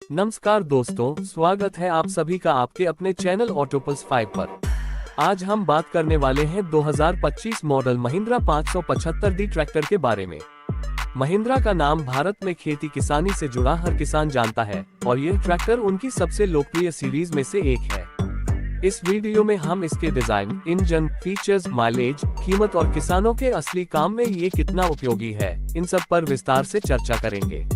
नमस्कार दोस्तों, स्वागत है आप सभी का आपके अपने चैनल ऑटोपल्स 5 पर। आज हम बात करने वाले हैं 2025 मॉडल महिंद्रा 575D ट्रैक्टर के बारे में। महिंद्रा का नाम भारत में खेती किसानी से जुड़ा हर किसान जानता है और यह ट्रैक्टर उनकी सबसे लोकप्रिय सीरीज में से एक है। इस वीडियो में हम इसके डिजाइन, इंजन, फीचर्स, माइलेज, कीमत और किसानों के असली काम में ये कितना उपयोगी है, इन सब पर विस्तार से चर्चा करेंगे।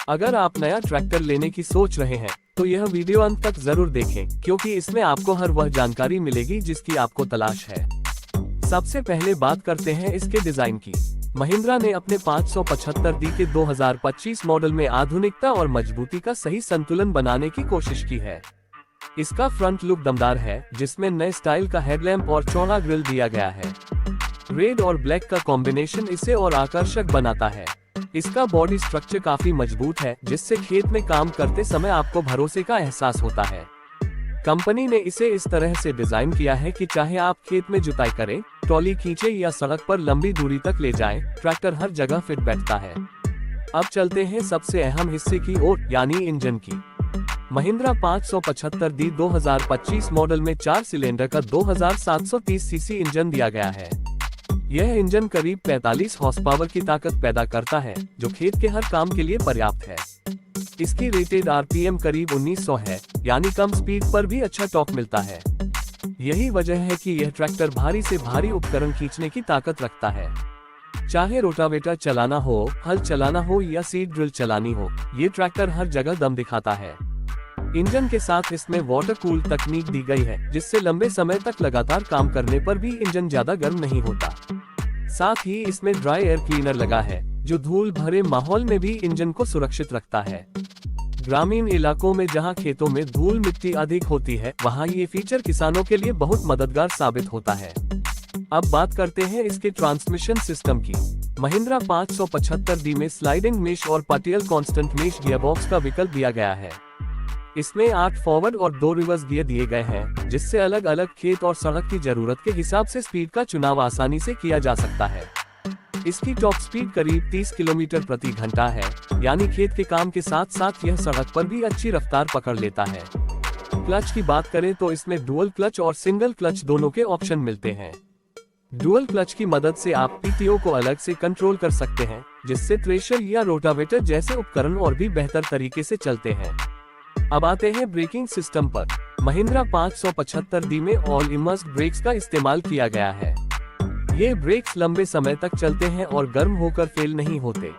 अगर आप नया ट्रैक्टर लेने की सोच रहे हैं तो यह वीडियो अंत तक जरूर देखें, क्योंकि इसमें आपको हर वह जानकारी मिलेगी जिसकी आपको तलाश है। सबसे पहले बात करते हैं इसके डिजाइन की। महिंद्रा ने अपने 575D के 2025 मॉडल में आधुनिकता और मजबूती का सही संतुलन बनाने की कोशिश की है। इसका फ्रंट लुक दमदार है, जिसमें नए स्टाइल का हेडलैम्प और चौड़ा ग्रिल दिया गया है। रेड और ब्लैक का कॉम्बिनेशन इसे और आकर्षक बनाता है। इसका बॉडी स्ट्रक्चर काफी मजबूत है, जिससे खेत में काम करते समय आपको भरोसे का एहसास होता है। कंपनी ने इसे इस तरह से डिजाइन किया है कि चाहे आप खेत में जुताई करें, ट्रॉली खींचे या सड़क पर लंबी दूरी तक ले जाएं, ट्रैक्टर हर जगह फिट बैठता है। अब चलते हैं सबसे अहम हिस्से की ओर, यानी इंजन की। महिंद्रा 575D 2025 मॉडल में 4 सिलेंडर का 2730 सीसी इंजन दिया गया है। यह इंजन करीब 45 हॉर्स पावर की ताकत पैदा करता है, जो खेत के हर काम के लिए पर्याप्त है। इसकी रेटेड आरपीएम करीब 1900 है, यानी कम स्पीड पर भी अच्छा टॉर्क मिलता है। यही वजह है कि यह ट्रैक्टर भारी से भारी उपकरण खींचने की ताकत रखता है। चाहे रोटावेटर चलाना हो, हल चलाना हो या सीड ड्रिल चलानी हो, ये ट्रैक्टर हर जगह दम दिखाता है। इंजन के साथ इसमें वाटर कूल तकनीक दी गई है, जिससे लंबे समय तक लगातार काम करने पर भी इंजन ज्यादा गर्म नहीं होता। साथ ही इसमें ड्राई एयर क्लीनर लगा है, जो धूल भरे माहौल में भी इंजन को सुरक्षित रखता है। ग्रामीण इलाकों में जहां खेतों में धूल मिट्टी अधिक होती है, वहां ये फीचर किसानों के लिए बहुत मददगार साबित होता है। अब बात करते हैं इसके ट्रांसमिशन सिस्टम की। महिंद्रा 575D में स्लाइडिंग मेश और पार्टियल कांस्टेंट मेश गियरबॉक्स का विकल्प दिया गया है। इसमें 8 फॉरवर्ड और 2 रिवर्स गियर दिए गए हैं, जिससे अलग अलग खेत और सड़क की जरूरत के हिसाब से स्पीड का चुनाव आसानी से किया जा सकता है। इसकी टॉप स्पीड करीब 30 किलोमीटर प्रति घंटा है, यानी खेत के काम के साथ साथ यह सड़क पर भी अच्छी रफ्तार पकड़ लेता है। क्लच की बात करें तो इसमें डुअल क्लच और सिंगल क्लच दोनों के ऑप्शन मिलते हैं। डुअल क्लच की मदद से आप पीटीओ को अलग से कंट्रोल कर सकते हैं, जिससे थ्रेशर या रोटावेटर जैसे उपकरण और भी बेहतर तरीके से चलते हैं। अब आते हैं ब्रेकिंग सिस्टम पर। महिंद्रा 575D में ऑल इमर्स्ड ब्रेक्स का इस्तेमाल किया गया है। ये ब्रेक्स लंबे समय तक चलते हैं और गर्म होकर फेल नहीं होते।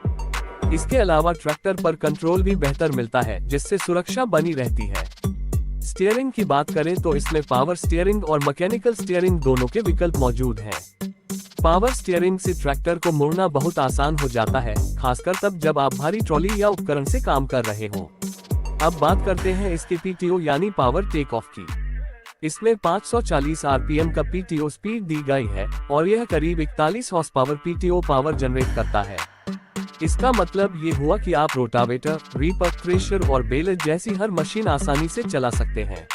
इसके अलावा ट्रैक्टर पर कंट्रोल भी बेहतर मिलता है, जिससे सुरक्षा बनी रहती है। स्टीयरिंग की बात करें तो इसमें पावर स्टीयरिंग और मैकेनिकल स्टीयरिंग दोनों के विकल्प मौजूद हैं। पावर स्टीयरिंग से ट्रैक्टर को मुड़ना बहुत आसान हो जाता है, खासकर तब जब आप भारी ट्रॉली या उपकरण से काम कर रहे हों। अब बात करते हैं इसके पीटीओ यानी पावर टेक ऑफ की। इसमें 540 आरपीएम का पीटीओ स्पीड दी गई है और यह करीब 41 horse power PTO power generate करता है। इसका मतलब ये हुआ कि आप रोटावेटर, रीपर, थ्रेशर और बेलर जैसी हर मशीन आसानी से चला सकते हैं।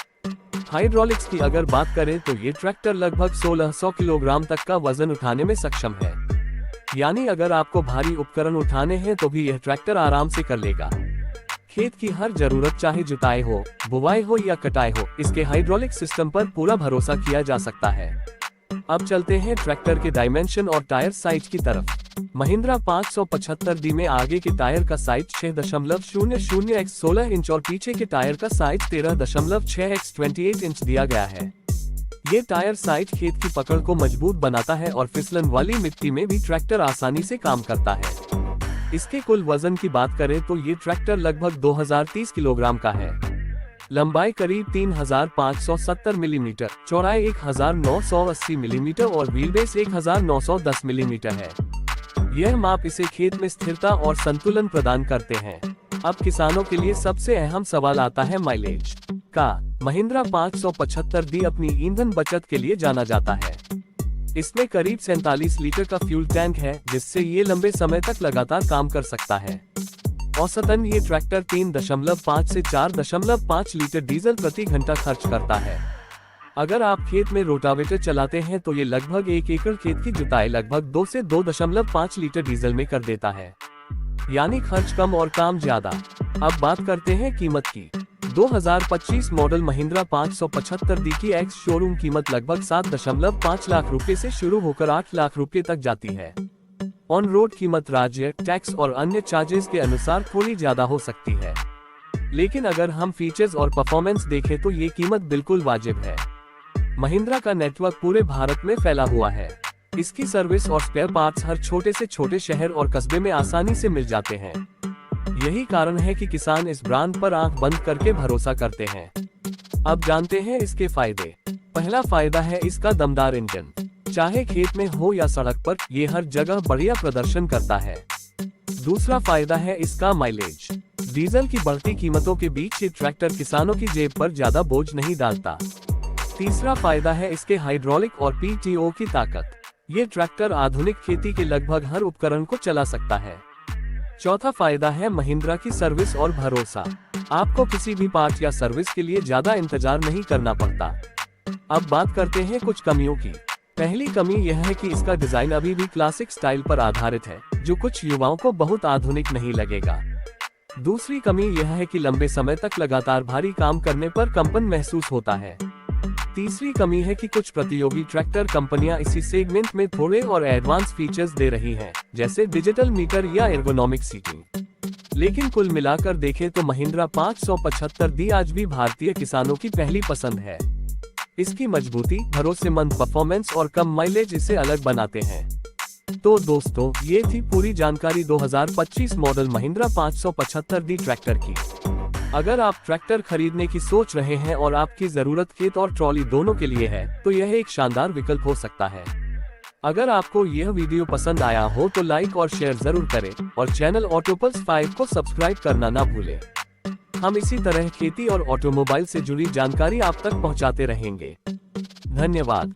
हाइड्रोलिक्स की अगर बात करें तो ये ट्रैक्टर लगभग 1600 किलोग्राम तक का वजन उठाने में सक्षम है, यानी अगर आपको भारी उपकरण उठाने हैं तो भी यह ट्रैक्टर आराम से कर लेगा। खेत की हर जरूरत, चाहे जुताई हो, बुवाई हो या कटाई हो, इसके हाइड्रोलिक सिस्टम पर पूरा भरोसा किया जा सकता है। अब चलते हैं ट्रैक्टर के डायमेंशन और टायर साइज की तरफ। महिंद्रा 575D में आगे के टायर का साइज 6.00x16 इंच और पीछे के टायर का साइज 13.6x28 इंच दिया गया है। ये टायर साइज खेत की पकड़ को मजबूत बनाता है और फिसलन वाली मिट्टी में भी ट्रैक्टर आसानी से काम करता है। इसके कुल वजन की बात करें तो ये ट्रैक्टर लगभग 2030 किलोग्राम का है। लंबाई करीब 3570 मिलीमीटर, चौड़ाई 1980 मिलीमीटर और व्हीलबेस 1910 मिलीमीटर है। यह माप इसे खेत में स्थिरता और संतुलन प्रदान करते हैं। अब किसानों के लिए सबसे अहम सवाल आता है माइलेज का। महिंद्रा 575D अपनी ईंधन बचत के लिए जाना जाता है। इसमें करीब 47 लीटर का फ्यूल टैंक है, जिससे ये लंबे समय तक लगातार काम कर सकता है। औसतन ये ट्रैक्टर 3.5 से 4.5 लीटर डीजल प्रति घंटा खर्च करता है। अगर आप खेत में रोटावेटर चलाते हैं तो ये लगभग 1 एकड़ खेत की जुताई लगभग 2 से 2.5 लीटर डीजल में कर देता है, यानी खर्च कम और काम ज्यादा। अब बात करते हैं कीमत की। 2025 मॉडल महिंद्रा 575D की एक्स शोरूम कीमत लगभग 7.5 लाख रुपए से शुरू होकर 8 लाख रुपए तक जाती है। ऑन रोड कीमत राज्य, टैक्स और अन्य चार्जेस के अनुसार थोड़ी ज्यादा हो सकती है, लेकिन अगर हम फीचर्स और परफॉर्मेंस देखें तो ये कीमत बिल्कुल वाजिब है। महिंद्रा का नेटवर्क पूरे भारत में फैला हुआ है। इसकी सर्विस और स्पेयर पार्ट्स हर छोटे से छोटे शहर और कस्बे में आसानी से मिल जाते हैं। यही कारण है कि किसान इस ब्रांड पर आंख बंद करके भरोसा करते हैं। अब जानते हैं इसके फायदे। पहला फायदा है इसका दमदार इंजन। चाहे खेत में हो या सड़क पर, ये हर जगह बढ़िया प्रदर्शन करता है। दूसरा फायदा है इसका माइलेज। डीजल की बढ़ती कीमतों के बीच ये ट्रैक्टर किसानों की जेब पर ज्यादा बोझ नहीं डालता। तीसरा फायदा है इसके हाइड्रोलिक और पीटीओ की ताकत। ये ट्रैक्टर आधुनिक खेती के लगभग हर उपकरण को चला सकता है। चौथा फायदा है महिंद्रा की सर्विस और भरोसा। आपको किसी भी पार्ट या सर्विस के लिए ज्यादा इंतजार नहीं करना पड़ता। अब बात करते हैं कुछ कमियों की। पहली कमी यह है कि इसका डिजाइन अभी भी क्लासिक स्टाइल पर आधारित है, जो कुछ युवाओं को बहुत आधुनिक नहीं लगेगा। दूसरी कमी यह है कि लंबे समय तक लगातार भारी काम करने पर कंपन महसूस होता है। तीसरी कमी है कि कुछ प्रतियोगी ट्रैक्टर कंपनियां इसी सेगमेंट में थोड़े और एडवांस फीचर्स दे रही हैं, जैसे डिजिटल मीटर या एर्गोनॉमिक सीटिंग। लेकिन कुल मिलाकर देखें तो महिंद्रा 575D आज भी भारतीय किसानों की पहली पसंद है। इसकी मजबूती, भरोसेमंद परफॉर्मेंस और कम माइलेज इसे अलग बनाते हैं। तो दोस्तों, ये थी पूरी जानकारी 2025 मॉडल महिंद्रा 575D ट्रैक्टर की। अगर आप ट्रैक्टर खरीदने की सोच रहे हैं और आपकी जरूरत खेत और ट्रॉली दोनों के लिए है, तो यह एक शानदार विकल्प हो सकता है। अगर आपको यह वीडियो पसंद आया हो तो लाइक और शेयर जरूर करें और चैनल ऑटोपल्स 5 को सब्सक्राइब करना ना भूलें। हम इसी तरह खेती और ऑटोमोबाइल से जुड़ी जानकारी आप तक पहुंचाते रहेंगे। धन्यवाद।